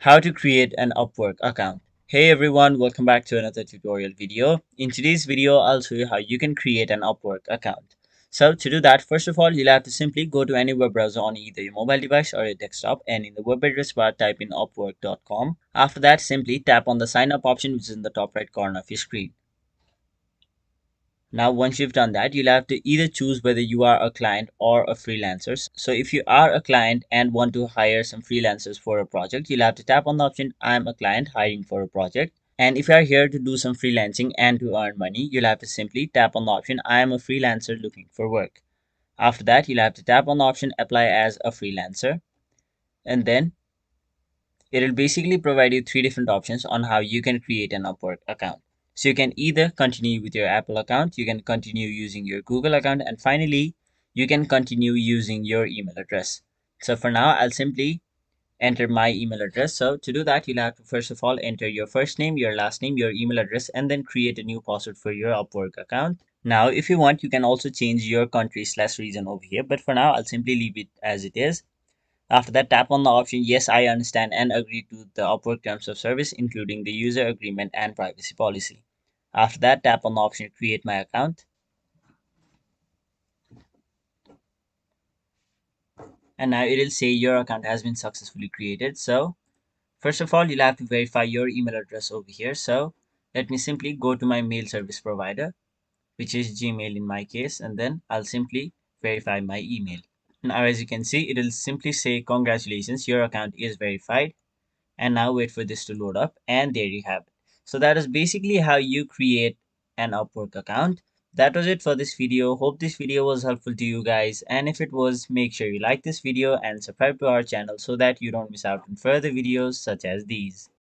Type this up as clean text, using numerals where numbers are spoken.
How to create an Upwork account. Hey everyone, welcome back to another tutorial video. In today's video, I'll show you how you can create an Upwork account. So to do that, first of all, you'll have to simply go to any web browser on either your mobile device or your desktop, and in the web address bar, type in upwork.com. After that, simply tap on the sign up option, which is in the top right corner of your screen. Now, once you've done that, you'll have to either choose whether you are a client or a freelancer. So if you are a client and want to hire some freelancers for a project, you'll have to tap on the option I'm a client hiring for a project. And if you are here to do some freelancing and to earn money, you'll have to simply tap on the option I am a freelancer looking for work. After that, you'll have to tap on the option apply as a freelancer. And then it'll basically provide you three different options on how you can create an Upwork account. So you can either continue with your Apple account, you can continue using your Google account, and finally, you can continue using your email address. So for now, I'll simply enter my email address. So to do that, you'll have to first of all enter your first name, your last name, your email address, and then create a new password for your Upwork account. Now, if you want, you can also change your country/region over here, but for now, I'll simply leave it as it is. After that, tap on the option Yes, I understand and agree to the Upwork terms of service, including the user agreement and privacy policy. After that, tap on the option Create my account. And now it will say your account has been successfully created. So, first of all, you'll have to verify your email address over here. So, let me simply go to my mail service provider, which is Gmail in my case, and then I'll simply verify my email. Now, as you can see, it will simply say, Congratulations, your account is verified. And now wait for this to load up, and there you have it. So that is basically how you create an Upwork account. That was it for this video. Hope this video was helpful to you guys, and if it was, make sure you like this video and subscribe to our channel so that you don't miss out on further videos such as these.